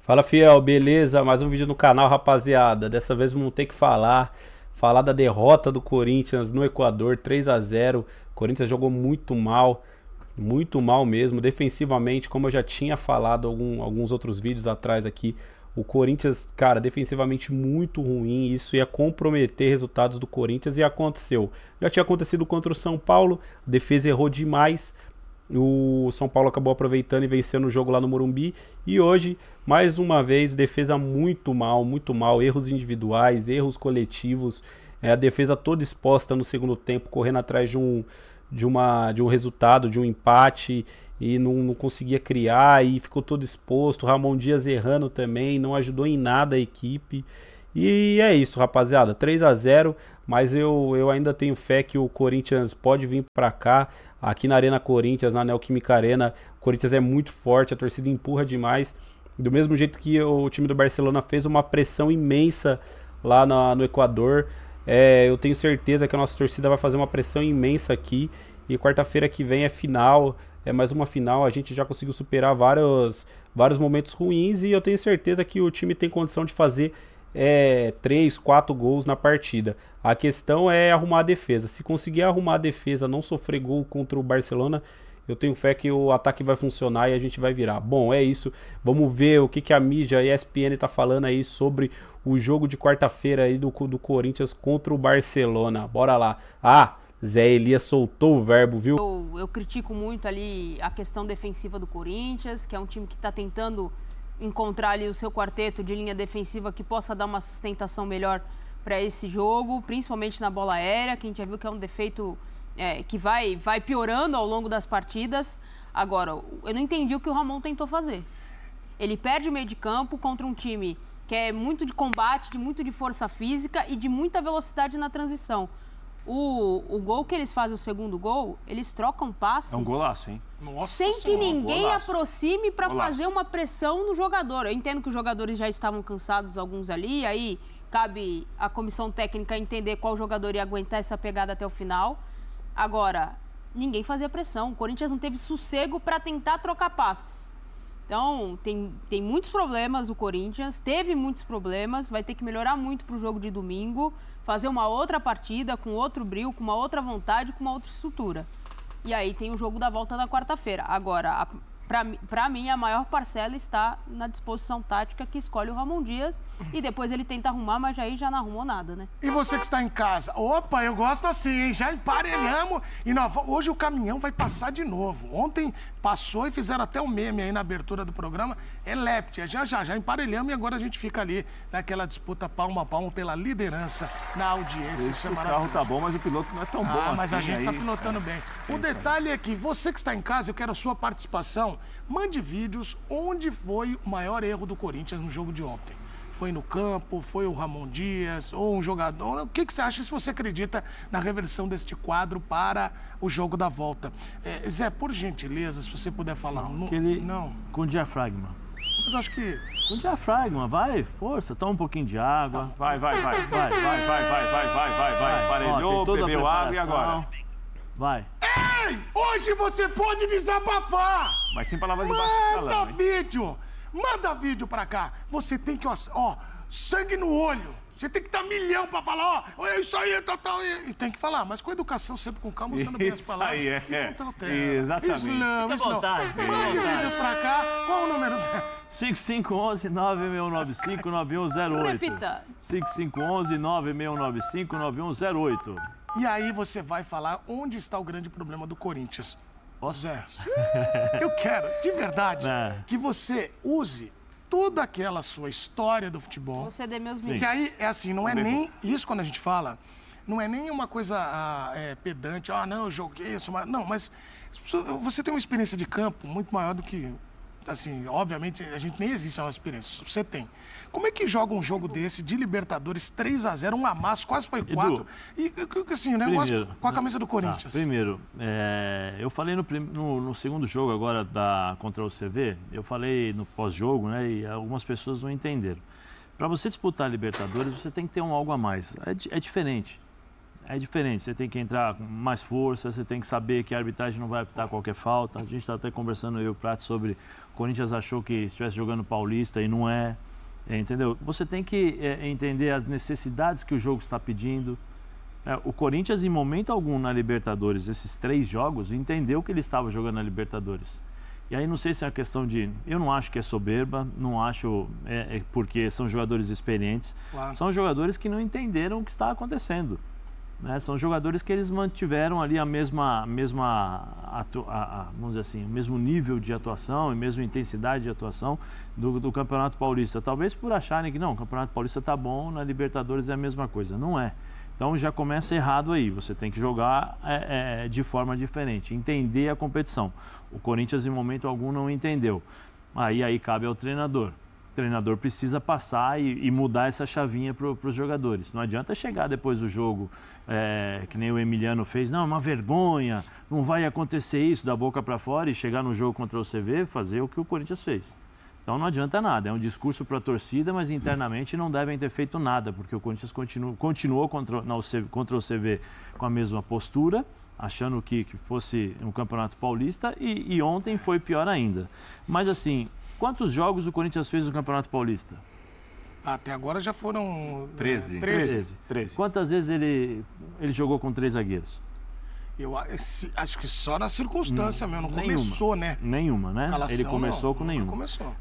Fala, fiel, beleza? Mais um vídeo no canal, rapaziada. Dessa vez vamos ter que falar da derrota do Corinthians no Equador, 3-0. O Corinthians jogou muito mal mesmo, defensivamente, como eu já tinha falado alguns outros vídeos atrás aqui. O Corinthians, cara, defensivamente muito ruim, isso ia comprometer resultados do Corinthians e aconteceu. Já tinha acontecido contra o São Paulo, a defesa errou demais. O São Paulo acabou aproveitando e vencendo o jogo lá no Morumbi. E hoje, mais uma vez, defesa muito mal. Erros individuais, erros coletivos. A defesa toda exposta no segundo tempo, correndo atrás de um resultado, de um empate. E não conseguia criar e ficou todo exposto. O Ramon Dias errando também, não ajudou em nada a equipe. E é isso, rapaziada, 3-0, mas eu ainda tenho fé que o Corinthians pode vir pra cá, aqui na Arena Corinthians, na Neoquímica Arena. O Corinthians é muito forte, a torcida empurra demais, do mesmo jeito que o time do Barcelona fez uma pressão imensa lá no Equador. Eu tenho certeza que a nossa torcida vai fazer uma pressão imensa aqui, e quarta-feira que vem é final, é mais uma final. A gente já conseguiu superar vários momentos ruins, e eu tenho certeza que o time tem condição de fazer 3, 4 gols na partida. A questão é arrumar a defesa. Se conseguir arrumar a defesa, não sofrer gol contra o Barcelona, eu tenho fé que o ataque vai funcionar e a gente vai virar. Bom, é isso. Vamos ver o que a mídia e a ESPN tá falando aí sobre o jogo de quarta-feira aí do Corinthians contra o Barcelona. Bora lá. Zé Elias soltou o verbo, viu? Eu critico muito ali a questão defensiva do Corinthians, que é um time que está tentando encontrar ali o seu quarteto de linha defensiva que possa dar uma sustentação melhor para esse jogo, principalmente na bola aérea, que a gente já viu que é um defeito que vai piorando ao longo das partidas. Agora, eu não entendi o que o Ramon tentou fazer. Ele perde o meio de campo contra um time que é muito de combate, muito de força física e de muita velocidade na transição. O gol que eles fazem, o segundo gol, eles trocam passes. É um golaço, hein? Nossa, sem que ninguém aproxime para fazer uma pressão no jogador. Eu entendo que os jogadores já estavam cansados, alguns ali, aí cabe à comissão técnica entender qual jogador ia aguentar essa pegada até o final. Agora, ninguém fazia pressão. O Corinthians não teve sossego para tentar trocar passes. Então, tem muitos problemas o Corinthians, teve muitos problemas, vai ter que melhorar muito para o jogo de domingo, fazer uma outra partida com outro brilho, com uma outra vontade, com uma outra estrutura. E aí tem o jogo da volta na quarta-feira. Agora, para mim, a maior parcela está na disposição tática que escolhe o Ramon Dias e depois ele tenta arrumar, mas aí já não arrumou nada, né? E você que está em casa? Opa, eu gosto assim, hein? Já emparelhamos e hoje o caminhão vai passar de novo. Ontem passou e fizeram até o meme aí na abertura do programa. Leptia, já emparelhamos e agora a gente fica ali naquela disputa palmo a palmo pela liderança na audiência. Isso é maravilhoso. O carro tá bom, mas o piloto não é tão bom assim. Mas a gente tá pilotando bem. O detalhe é que você que está em casa, eu quero a sua participação. Mande vídeos onde foi o maior erro do Corinthians no jogo de ontem. Foi no campo, foi o Ramon Dias, ou um jogador. O que você acha, se você acredita na reversão deste quadro para o jogo da volta? Zé, por gentileza, se você puder falar. Não. Com diafragma. Mas acho que... Com diafragma, vai, força, toma um pouquinho de água. Vai. Parelhou, bebeu água e agora? Vai. Ei! Hoje você pode desabafar! Mas sem palavras de baixo calão, hein? Manda vídeo pra cá. Você tem que, sangue no olho. Você tem que estar milhão pra falar, é isso aí, E tem que falar, mas com educação, sempre com calma, usando bem as palavras. Isso aí, exatamente. Isso não. Mande vídeos pra cá. Qual o número, Zé? 5511-9695-9108. Repita. 5511-9695-9108. E aí você vai falar onde está o grande problema do Corinthians. Posso? Zé, eu quero, de verdade, que você use toda aquela sua história do futebol. Você dê meus vídeos. Que aí, é assim, não é nem... Isso quando a gente fala, não é nem uma coisa pedante. Não, eu joguei isso. Não, mas você tem uma experiência de campo muito maior do que... Assim, obviamente, a gente nem existe uma experiência. Você tem. Como é que joga um jogo desse de Libertadores 3-0, um amasso, quase foi 4? E assim, o negócio com a camisa do Corinthians. Primeiro, eu falei no segundo jogo agora contra o CV, eu falei no pós-jogo, né? E algumas pessoas não entenderam. Para você disputar a Libertadores, você tem que ter algo a mais. É diferente. É diferente, você tem que entrar com mais força, você tem que saber que a arbitragem não vai apitar qualquer falta. A gente está até conversando, eu e o Prato, sobre o Corinthians achou que estivesse jogando Paulista e não é, entendeu? Você tem que entender as necessidades que o jogo está pedindo. O Corinthians, em momento algum na Libertadores, esses 3 jogos, entendeu que ele estava jogando na Libertadores. E aí não sei se é uma questão de... Eu não acho que é soberba, não acho porque são jogadores experientes. Claro. São jogadores que não entenderam o que está acontecendo. Né? São jogadores que eles mantiveram ali vamos dizer assim, o mesmo nível de atuação e mesma intensidade de atuação do Campeonato Paulista. Talvez por acharem que não, o Campeonato Paulista está bom, na Libertadores é a mesma coisa. Não é. Então já começa errado aí, você tem que jogar de forma diferente, entender a competição. O Corinthians em momento algum não entendeu. Aí cabe ao treinador. O treinador precisa passar e mudar essa chavinha para os jogadores. Não adianta chegar depois do jogo, que nem o Emiliano fez, não, é uma vergonha, não vai acontecer isso, da boca para fora, e chegar no jogo contra o CV, fazer o que o Corinthians fez. Então não adianta nada, é um discurso para a torcida, mas internamente não devem ter feito nada, porque o Corinthians continuou contra o CV com a mesma postura, achando que fosse um Campeonato Paulista, e ontem foi pior ainda. Mas assim, quantos jogos o Corinthians fez no Campeonato Paulista? Até agora já foram 13. Quantas vezes ele jogou com 3 zagueiros? Eu acho que só na circunstância mesmo, não começou, né? Nenhuma, né? Ele começou com nenhuma. Começou.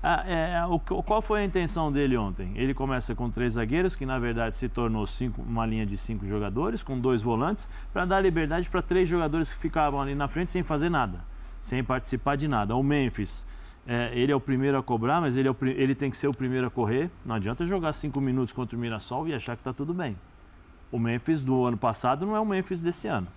Qual foi a intenção dele ontem? Ele começa com 3 zagueiros, que na verdade se tornou uma linha de 5 jogadores, com 2 volantes, para dar liberdade para 3 jogadores que ficavam ali na frente sem fazer nada, sem participar de nada. O Memphis, ele é o primeiro a cobrar, mas ele tem que ser o primeiro a correr. Não adianta jogar 5 minutos contra o Mirassol e achar que está tudo bem. O Memphis do ano passado não é o Memphis desse ano.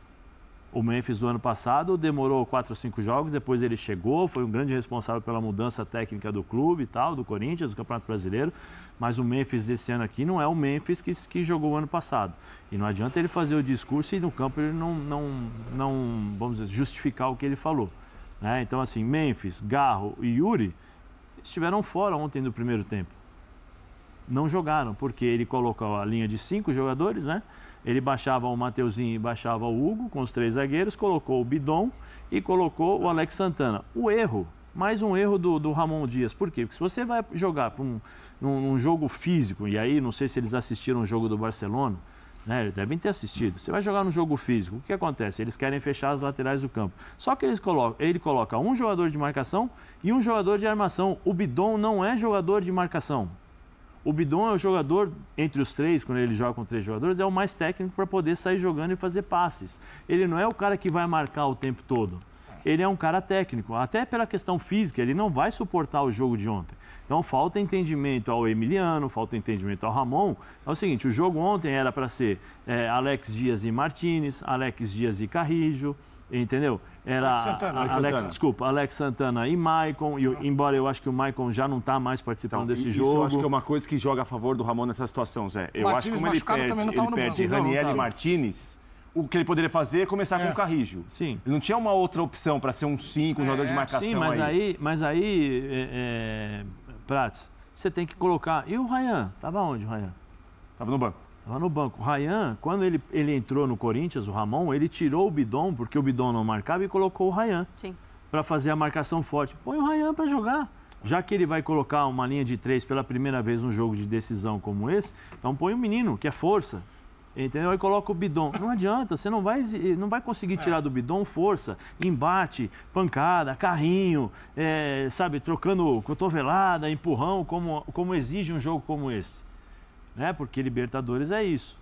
O Memphis do ano passado demorou 4 ou 5 jogos, depois ele chegou, foi um grande responsável pela mudança técnica do clube e tal, do Corinthians, do Campeonato Brasileiro, mas o Memphis desse ano aqui não é o Memphis que jogou o ano passado. E não adianta ele fazer o discurso e no campo ele não vamos dizer, justificar o que ele falou. Né? Então assim, Memphis, Garro e Yuri estiveram fora ontem do primeiro tempo. Não jogaram, porque ele colocou a linha de 5 jogadores, né? Ele baixava o Mateuzinho e baixava o Hugo com os 3 zagueiros, colocou o Bidon e colocou o Alex Santana. O erro, mais um erro do Ramon Dias. Por quê? Porque se você vai jogar num jogo físico, e aí não sei se eles assistiram o jogo do Barcelona, né? Devem ter assistido. Você vai jogar no jogo físico, o que acontece? Eles querem fechar as laterais do campo. Só que ele coloca um jogador de marcação e um jogador de armação. O Bidon não é jogador de marcação. O Bidon é o jogador, entre os 3, quando ele joga com 3 jogadores, é o mais técnico para poder sair jogando e fazer passes. Ele não é o cara que vai marcar o tempo todo. Ele é um cara técnico, até pela questão física, ele não vai suportar o jogo de ontem. Então falta entendimento ao Emiliano, falta entendimento ao Ramon. É o seguinte, o jogo ontem era para ser Alex Dias e Martínez, Alex Dias e Carrijo, entendeu? Era Alex Santana e Maicon, embora eu acho que o Maicon já não está mais participando desse jogo. Eu acho que é uma coisa que joga a favor do Ramon nessa situação, Zé. Eu acho que como ele perde Raniel e Martínez, o que ele poderia fazer é começar com o Carrijo. Sim. Ele não tinha uma outra opção para ser um 5, um jogador de marcação. Sim, mas aí Prats, você tem que colocar... E o Ryan? Estava onde o Ryan? Estava no banco. Estava no banco. O Ryan, quando ele entrou no Corinthians, o Ramon, ele tirou o Bidon, porque o Bidon não marcava, e colocou o Ryan para fazer a marcação forte. Põe o Ryan para jogar. Já que ele vai colocar uma linha de 3 pela primeira vez num jogo de decisão como esse, então põe o menino, que é força. Entendeu? Aí coloca o Bidon. Não adianta, você não vai conseguir tirar do Bidon força, embate, pancada, carrinho, sabe, trocando cotovelada, empurrão, como exige um jogo como esse. Né? Porque Libertadores é isso.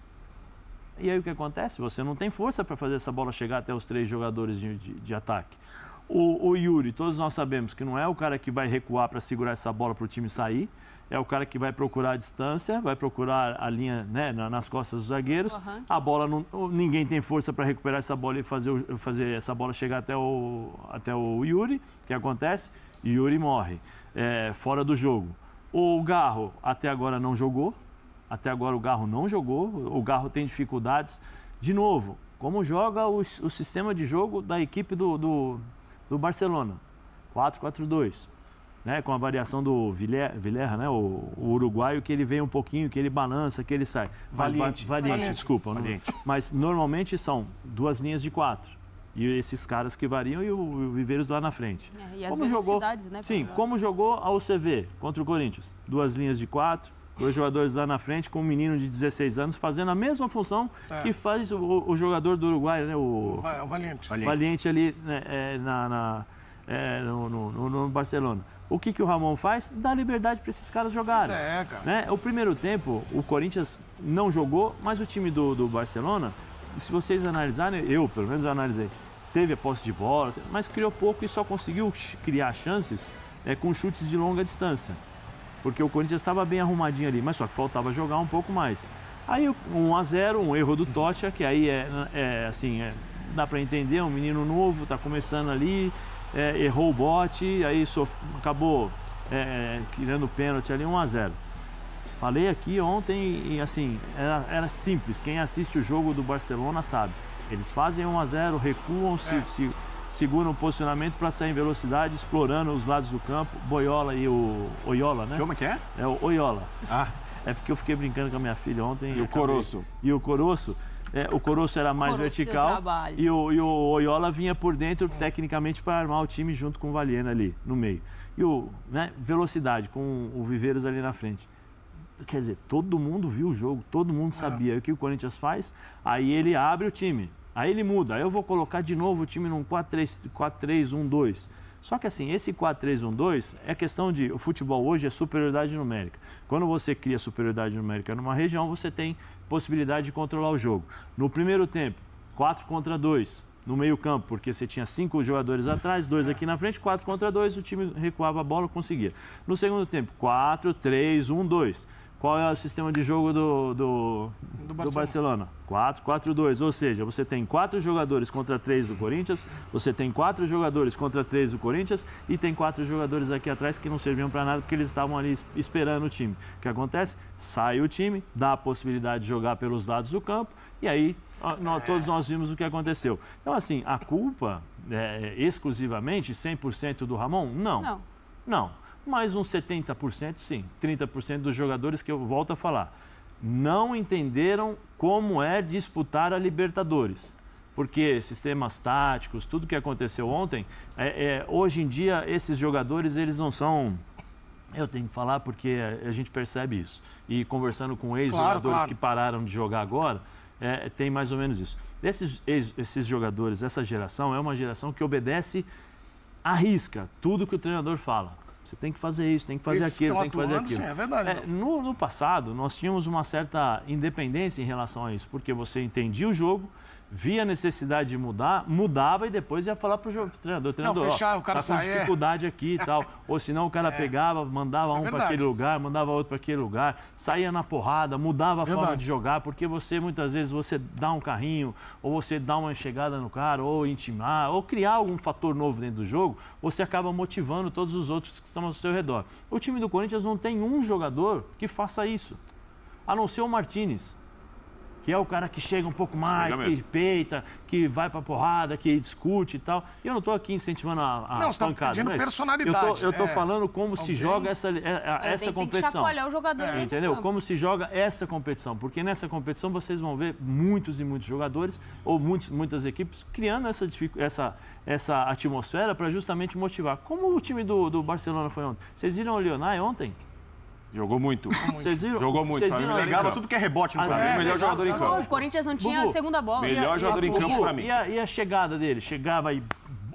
E aí o que acontece? Você não tem força para fazer essa bola chegar até os 3 jogadores de ataque. O Yuri, todos nós sabemos que não é o cara que vai recuar para segurar essa bola para o time sair. É o cara que vai procurar a distância, vai procurar a linha, né, nas costas dos zagueiros. A bola ninguém tem força para recuperar essa bola e fazer essa bola chegar até o Yuri. O que acontece? Yuri morre fora do jogo. O Garro até agora não jogou. Até agora o Garro não jogou. O Garro tem dificuldades. De novo, como joga o sistema de jogo da equipe do Barcelona? 4-4-2. né, com a variação do Villarreal, né, o uruguaio, que ele vem um pouquinho, que ele balança, que ele sai. Valiente, desculpa. Valiente. Mas normalmente são 2 linhas de 4. E esses caras que variam e o Viveiros lá na frente. E as velocidades, né? Sim, como jogou a UCV contra o Corinthians. 2 linhas de 4, 2 jogadores lá na frente, com um menino de 16 anos fazendo a mesma função que faz o jogador do Uruguai, né, o Valiente ali, né, no Barcelona. O que o Ramon faz? Dá liberdade para esses caras jogarem. Cara. Né? O primeiro tempo, o Corinthians não jogou, mas o time do Barcelona, se vocês analisarem, eu pelo menos analisei, teve a posse de bola, mas criou pouco e só conseguiu criar chances com chutes de longa distância. Porque o Corinthians estava bem arrumadinho ali, mas só que faltava jogar um pouco mais. Aí 1-0, um erro do Tocha, que aí dá para entender, um menino novo, está começando ali, errou o bote, aí acabou tirando o pênalti ali, 1-0. Falei aqui ontem e assim, era simples, quem assiste o jogo do Barcelona sabe. Eles fazem 1-0, recuam, seguram o posicionamento para sair em velocidade, explorando os lados do campo. Boiola e o Oyola, né? Como é que é? É o Oyola. Ah. É porque eu fiquei brincando com a minha filha ontem. E o Coroço? E o Coroço? O Coroço era mais vertical e o Oyola vinha por dentro, tecnicamente, para armar o time junto com o Valiena ali, no meio. E velocidade, com o Viveiros ali na frente. Quer dizer, todo mundo viu o jogo, todo mundo sabia o que o Corinthians faz, aí ele abre o time, aí ele muda, aí eu vou colocar de novo o time num 4-3-1-2. Só que assim, esse 4-3-1-2 é questão de, o futebol hoje é superioridade numérica. Quando você cria superioridade numérica numa região, você tem possibilidade de controlar o jogo. No primeiro tempo, 4 contra 2 no meio campo, porque você tinha 5 jogadores atrás, 2 aqui na frente, 4 contra 2, o time recuava a bola, conseguia. No segundo tempo, 4-3-1-2. Qual é o sistema de jogo do Barcelona? 4-4-2, ou seja, você tem 4 jogadores contra 3 do Corinthians, você tem 4 jogadores contra 3 do Corinthians e tem 4 jogadores aqui atrás que não serviam para nada porque eles estavam ali esperando o time. O que acontece? Sai o time, dá a possibilidade de jogar pelos lados do campo e aí todos nós vimos o que aconteceu. Então, assim, a culpa exclusivamente 100% do Ramon? Não. Mas uns 70% sim, 30% dos jogadores que eu volto a falar, não entenderam como é disputar a Libertadores. Porque sistemas táticos, tudo que aconteceu ontem, hoje em dia esses jogadores eles não são... Eu tenho que falar porque a gente percebe isso. E conversando com ex-jogadores que pararam de jogar agora, tem mais ou menos isso. Esses jogadores, essa geração, é uma geração que obedece à risca tudo que o treinador fala. Você tem que fazer isso, tem que fazer aquilo, tem que fazer aquilo. Sim, é verdade. No passado, nós tínhamos uma certa independência em relação a isso, porque você entendia o jogo, via a necessidade de mudar, mudava e depois ia falar para o treinador. Fechar, o cara tá com dificuldade aqui e tal. Ou senão o cara pegava, mandava um para aquele lugar, mandava outro para aquele lugar, saía na porrada, mudava a forma de jogar, porque você, muitas vezes, você dá um carrinho, ou você dá uma chegada no cara, ou intimar, ou criar algum fator novo dentro do jogo, você acaba motivando todos os outros que estão ao seu redor. O time do Corinthians não tem um jogador que faça isso, a não ser o Martínez, que é o cara que chega um pouco mais, que peita, que vai pra porrada, que discute e tal. E eu não estou aqui incentivando a pancada. Não, você está pedindo personalidade. Eu estou falando como se joga essa competição. Tem que chacoalhar o jogador. Entendeu? Como se joga essa competição. Porque nessa competição vocês vão ver muitos e muitos jogadores, ou muitas equipes, criando essa atmosfera para justamente motivar. Como o time do Barcelona foi ontem. Vocês viram o Lionel ontem? Jogou muito. Vocês viram? Jogou muito. Pegava tudo que é rebote no campo. Melhor jogador em campo. O Corinthians não tinha a segunda bola. Melhor jogador em campo para mim. E a chegada dele? Chegava aí,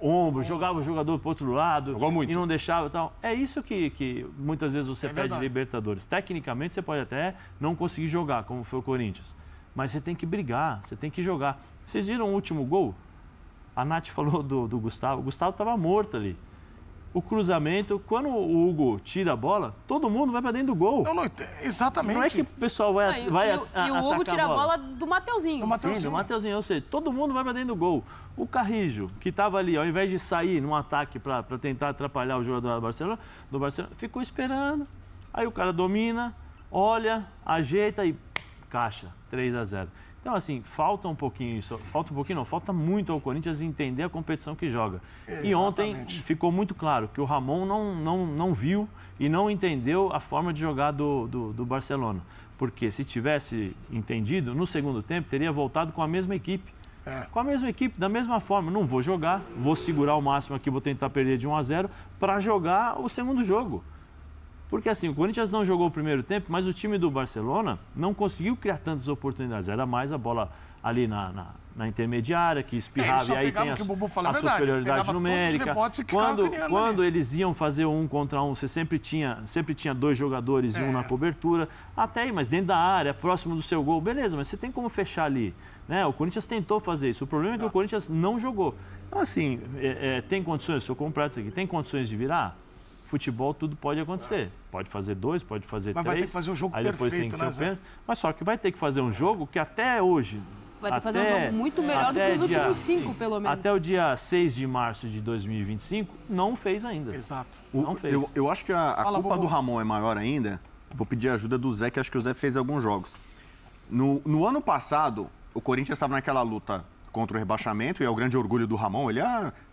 ombro, jogava o jogador para o outro lado. Jogou muito. E não deixava e tal. É isso que muitas vezes você pede Libertadores. Tecnicamente, você pode até não conseguir jogar, como foi o Corinthians. Mas você tem que brigar, você tem que jogar. Vocês viram o último gol? A Nath falou do Gustavo. O Gustavo estava morto ali. O cruzamento, quando o Hugo tira a bola, todo mundo vai para dentro do gol. Não, exatamente. Não é que o pessoal vai E o Hugo tira a bola do Mateuzinho. Sim, do Mateuzinho. Ou seja, todo mundo vai para dentro do gol. O Carrijo, que estava ali, ao invés de sair num ataque para tentar atrapalhar o jogador do Barcelona, ficou esperando. Aí o cara domina, olha, ajeita e caixa, 3-0. Então, assim, falta muito ao Corinthians entender a competição que joga. E ontem ficou muito claro que o Ramon não viu e não entendeu a forma de jogar do Barcelona. Porque se tivesse entendido, no segundo tempo teria voltado com a mesma equipe. Com a mesma equipe, da mesma forma. Não vou jogar, vou segurar o máximo aqui, vou tentar perder de 1-0 para jogar o segundo jogo. Porque assim, o Corinthians não jogou o primeiro tempo, mas o time do Barcelona não conseguiu criar tantas oportunidades. Era mais a bola ali na intermediária, que espirrava, e aí tem a superioridade numérica. Quando eles iam fazer 1 contra 1, você sempre tinha 2 jogadores e um na cobertura. Até aí, mas dentro da área, próximo do seu gol, beleza, mas você tem como fechar ali. Né? O Corinthians tentou fazer isso. O problema é que o Corinthians não jogou. Então, assim, tem condições, estou comprado isso aqui, tem condições de virar? Futebol, tudo pode acontecer. Pode fazer 2, pode fazer 3. Mas vai ter que fazer um jogo perfeito, né, Zé? Mas só que vai ter que fazer um jogo que até hoje... Vai ter que fazer um jogo muito melhor do que os últimos 5, pelo menos. Até o dia 6 de março de 2025, não fez ainda. Exato. Não fez. Eu acho que a culpa do Ramon é maior ainda. Vou pedir a ajuda do Zé, que acho que o Zé fez alguns jogos. No ano passado, o Corinthians estava naquela luta contra o rebaixamento, e é o grande orgulho do Ramon. Ele,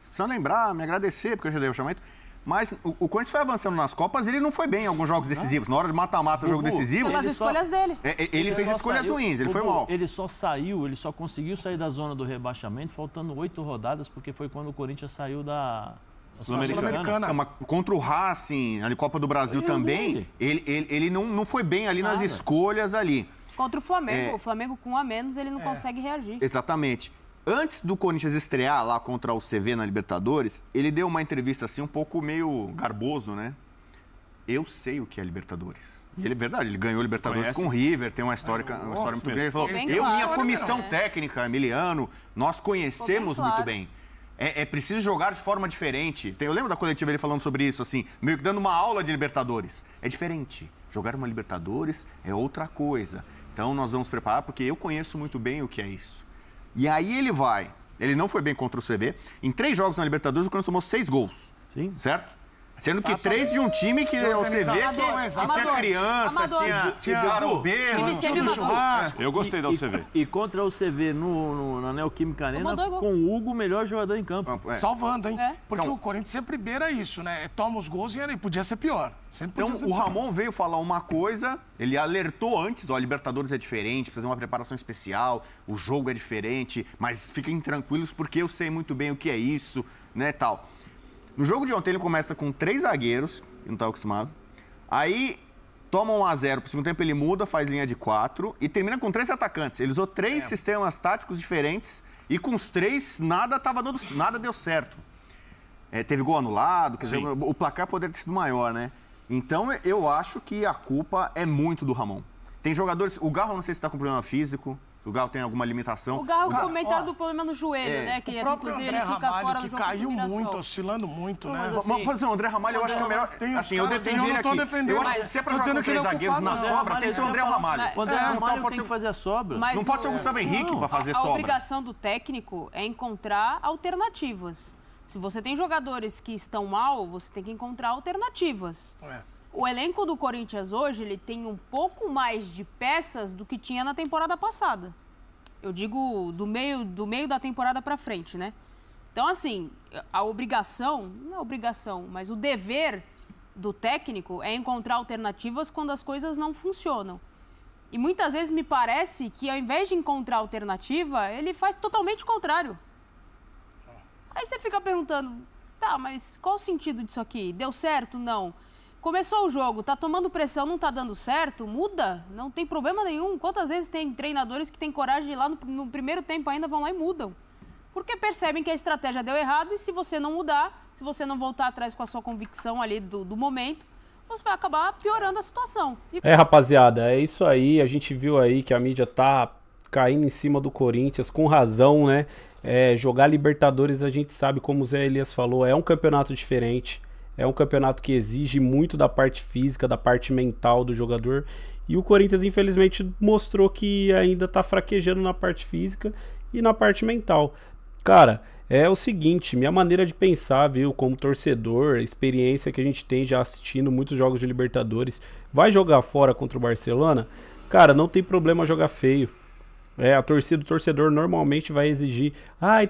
precisa lembrar, me agradecer, porque eu já dei o rebaixamento. Mas o Corinthians foi avançando nas Copas e ele não foi bem em alguns jogos decisivos. Na hora de mata-mata, jogo decisivo... Pelas escolhas dele. Ele fez escolhas ruins, ele foi mal. Ele só conseguiu sair da zona do rebaixamento faltando 8 rodadas, porque foi quando o Corinthians saiu da Sul-Americana. Contra o Racing, na Copa do Brasil também, ele não foi bem ali nas escolhas ali. Contra o Flamengo. O Flamengo com 1 a menos, ele não consegue reagir. Exatamente. Antes do Corinthians estrear lá contra o CV na Libertadores, ele deu uma entrevista assim um pouco meio garboso, né? Eu sei o que é Libertadores. E ele, verdade, ele ganhou Libertadores com o River, tem uma história muito grande. Ele falou, minha comissão técnica, Emiliano, nós conhecemos muito bem. É preciso jogar de forma diferente. Eu lembro da coletiva ele falando sobre isso, assim, meio que dando uma aula de Libertadores. É diferente. Jogar uma Libertadores é outra coisa. Então nós vamos preparar, porque eu conheço muito bem o que é isso. E aí ele não foi bem contra o CV. Em 3 jogos na Libertadores, o Corinthians tomou 6 gols. Sim. Certo? Sendo que 3 de um time que é o CV, que tinha criança, tinha garobeiro. Eu gostei da UCV. E contra o CV na Neoquímica Arena, com o Hugo, o melhor jogador em campo. Salvando, hein? Porque o Corinthians sempre beira isso, né? Toma os gols e podia ser pior. Então, o Ramon veio falar uma coisa, ele alertou antes, a Libertadores é diferente, precisa de uma preparação especial, o jogo é diferente, mas fiquem tranquilos porque eu sei muito bem o que é isso, né, tal. No jogo de ontem ele começa com 3 zagueiros, que não estava acostumado, aí toma 1-0, pro segundo tempo ele muda, faz linha de 4 e termina com 3 atacantes. Ele usou 3 sistemas táticos diferentes e com os 3 nada deu certo. Teve gol anulado, quer dizer, o placar poderia ter sido maior, né? Então, eu acho que a culpa é muito do Ramon. Tem jogadores... O Garro, não sei se está com problema físico. O Garro tem alguma limitação. O Garro comentaram do problema no joelho, né? Que inclusive ele fica fora no jogo que caiu muito, oscilando muito, né? Mas, por exemplo, o André Ramalho, eu acho que é o melhor... Assim, eu defendi ele aqui. Eu acho que se é pra jogar com 3 zagueiros na sobra, tem que ser o André Ramalho. O André Ramalho tem que fazer a sobra. Não pode ser o Gustavo Henrique para fazer sobra. A obrigação do técnico é encontrar alternativas. Se você tem jogadores que estão mal, você tem que encontrar alternativas. O elenco do Corinthians hoje, ele tem um pouco mais de peças do que tinha na temporada passada. Eu digo do meio da temporada para frente, né? Então, assim, a obrigação, não é obrigação, mas o dever do técnico é encontrar alternativas quando as coisas não funcionam. E muitas vezes me parece que ao invés de encontrar alternativa, ele faz totalmente o contrário. Aí você fica perguntando, tá, mas qual o sentido disso aqui? Deu certo? Não. Começou o jogo, tá tomando pressão, não tá dando certo? Muda, não tem problema nenhum. Quantas vezes tem treinadores que têm coragem de ir lá no primeiro tempo ainda vão lá e mudam? Porque percebem que a estratégia deu errado e se você não mudar, se você não voltar atrás com a sua convicção ali do momento, você vai acabar piorando a situação. Rapaziada, é isso aí. A gente viu aí que a mídia tá caindo em cima do Corinthians, com razão, né? Jogar Libertadores, a gente sabe, como o Zé Elias falou, é um campeonato diferente. É um campeonato que exige muito da parte física, da parte mental do jogador. E o Corinthians, infelizmente, mostrou que ainda tá fraquejando na parte física e na parte mental. Cara, é o seguinte, minha maneira de pensar, viu, como torcedor, a experiência que a gente tem já assistindo muitos jogos de Libertadores, vai jogar fora contra o Barcelona? Cara, não tem problema jogar feio. A torcida, o torcedor normalmente vai exigir,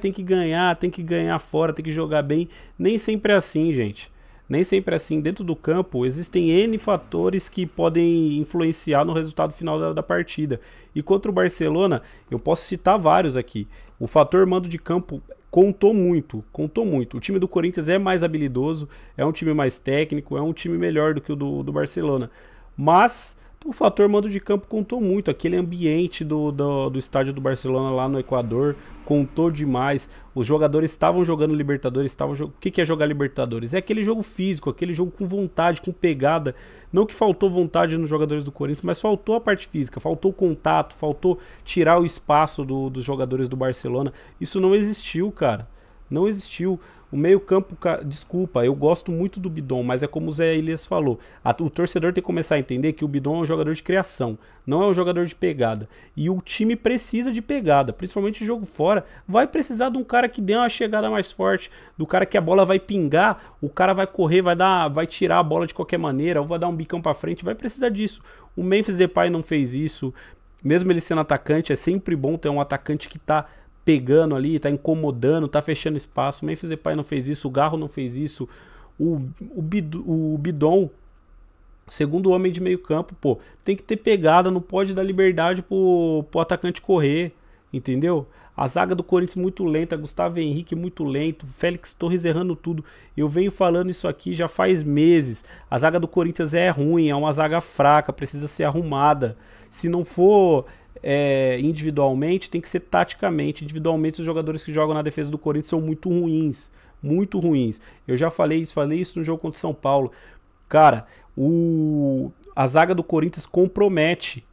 tem que ganhar fora, tem que jogar bem. Nem sempre é assim, gente. Nem sempre é assim. Dentro do campo existem N fatores que podem influenciar no resultado final da partida. E contra o Barcelona, eu posso citar vários aqui. O fator mando de campo contou muito. O time do Corinthians é mais habilidoso, é um time mais técnico, é um time melhor do que o do Barcelona. Mas o fator mando de campo contou muito. Aquele ambiente do estádio do Barcelona lá no Equador contou demais. Os jogadores estavam jogando Libertadores. O que é jogar Libertadores? É aquele jogo físico, aquele jogo com vontade, com pegada. Não que faltou vontade nos jogadores do Corinthians, mas faltou a parte física, faltou contato, faltou tirar o espaço dos jogadores do Barcelona. Isso não existiu, cara. Não existiu. O meio-campo, desculpa, eu gosto muito do Bidon, mas é como o Zé Elias falou. O torcedor tem que começar a entender que o Bidon é um jogador de criação, não é um jogador de pegada. E o time precisa de pegada, principalmente jogo fora. Vai precisar de um cara que dê uma chegada mais forte, do cara que a bola vai pingar, o cara vai correr, vai tirar a bola de qualquer maneira, ou vai dar um bicão pra frente, vai precisar disso. O Memphis Depay não fez isso, mesmo ele sendo atacante, é sempre bom ter um atacante que tá pegando ali, tá incomodando, tá fechando espaço. O Memphis Depay não fez isso, o Garro não fez isso. O Bidon, segundo homem de meio campo, tem que ter pegada, não pode dar liberdade pro atacante correr, entendeu? A zaga do Corinthians muito lenta, Gustavo Henrique muito lento, Félix Torres errando tudo. Eu venho falando isso aqui já faz meses. A zaga do Corinthians é ruim, é uma zaga fraca, precisa ser arrumada. Se não for individualmente, tem que ser taticamente. Individualmente, os jogadores que jogam na defesa do Corinthians são muito ruins. Muito ruins. Eu já falei isso no jogo contra o São Paulo. Cara, a zaga do Corinthians compromete.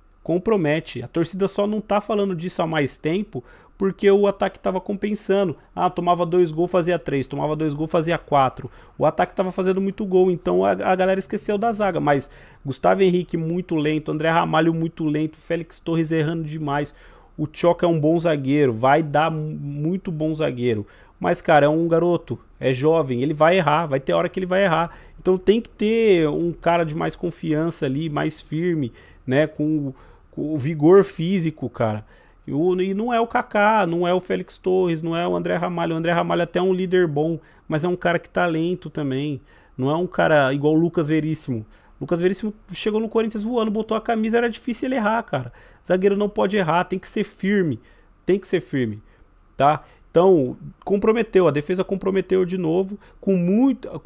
A torcida só não tá falando disso há mais tempo porque o ataque tava compensando. Tomava 2 gols, fazia 3. Tomava 2 gols, fazia 4. O ataque tava fazendo muito gol, então a galera esqueceu da zaga. Mas Gustavo Henrique muito lento, André Ramalho muito lento, Félix Torres errando demais. O Tchoca é um bom zagueiro, vai dar muito bom zagueiro. Mas, cara, é um garoto, é jovem, ele vai errar, vai ter hora que ele vai errar. Então tem que ter um cara de mais confiança ali, mais firme, né, com o vigor físico, cara. E não é o Kaká, não é o Félix Torres, não é o André Ramalho. O André Ramalho até é um líder bom, mas é um cara que tá lento também. Não é um cara igual o Lucas Veríssimo. Lucas Veríssimo chegou no Corinthians voando, botou a camisa, era difícil ele errar, cara. Zagueiro não pode errar, tem que ser firme. Tá? Então, comprometeu, a defesa comprometeu de novo, com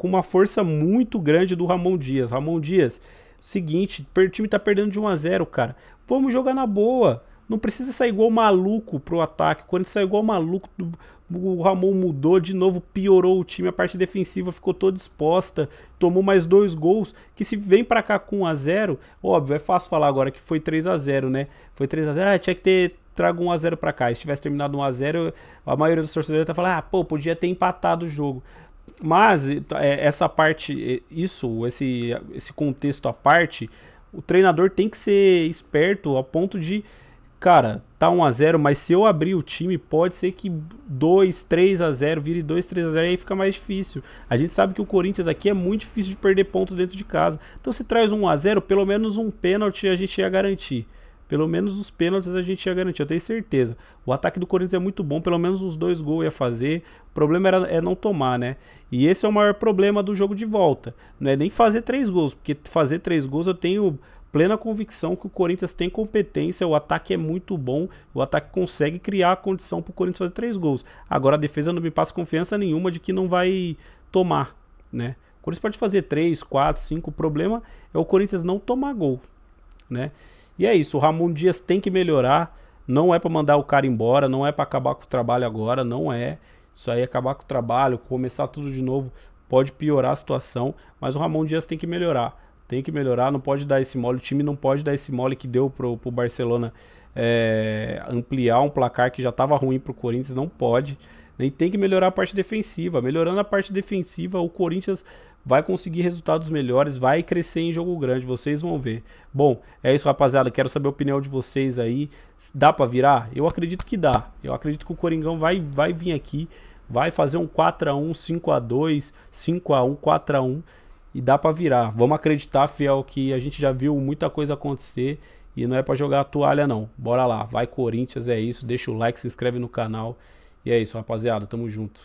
uma força muito grande do Ramon Dias. Ramon Dias, seguinte, o time tá perdendo de 1-0, cara. Vamos jogar na boa. Não precisa sair igual maluco pro ataque. Quando saiu igual maluco, o Ramon mudou de novo, piorou o time. A parte defensiva ficou toda exposta. Tomou mais 2 gols. Que se vem pra cá com 1-0, óbvio, é fácil falar agora que foi 3-0, né? Foi 3-0, tinha que ter trago 1-0 pra cá. Se tivesse terminado 1-0, a maioria dos torcedores tá falando, podia ter empatado o jogo. Mas essa parte, esse contexto à parte, o treinador tem que ser esperto ao ponto de, cara, tá 1-0, mas se eu abrir o time, pode ser que 2-3-0 vire 2-3-0 e aí fica mais difícil. A gente sabe que o Corinthians aqui é muito difícil de perder pontos dentro de casa. Então se traz 1-0, pelo menos um pênalti a gente ia garantir. Pelo menos os pênaltis a gente ia garantir, eu tenho certeza. O ataque do Corinthians é muito bom, pelo menos os 2 gols ia fazer. O problema é não tomar, né? E esse é o maior problema do jogo de volta. Não é nem fazer 3 gols, porque fazer 3 gols eu tenho plena convicção que o Corinthians tem competência, o ataque é muito bom, o ataque consegue criar a condição para o Corinthians fazer 3 gols. Agora a defesa não me passa confiança nenhuma de que não vai tomar, né? O Corinthians pode fazer 3, 4, 5, o problema é o Corinthians não tomar gol, né? E é isso, o Ramon Dias tem que melhorar, não é para mandar o cara embora, não é para acabar com o trabalho agora, não é. Isso aí é acabar com o trabalho, começar tudo de novo, pode piorar a situação, mas o Ramon Dias tem que melhorar. Tem que melhorar, não pode dar esse mole, o time não pode dar esse mole que deu pro Barcelona ampliar um placar que já estava ruim pro Corinthians, não pode. Nem tem que melhorar a parte defensiva. Melhorando a parte defensiva, o Corinthians vai conseguir resultados melhores, vai crescer em jogo grande, vocês vão ver. Bom, é isso, rapaziada, quero saber a opinião de vocês aí. Dá pra virar? Eu acredito que dá. Eu acredito que o Coringão vai vir aqui, vai fazer um 4-1, 5-2, 5-1, 4-1 e dá pra virar. Vamos acreditar, fiel, que a gente já viu muita coisa acontecer e não é pra jogar a toalha não. Bora lá, vai Corinthians, é isso, deixa o like, se inscreve no canal e é isso, rapaziada, tamo junto.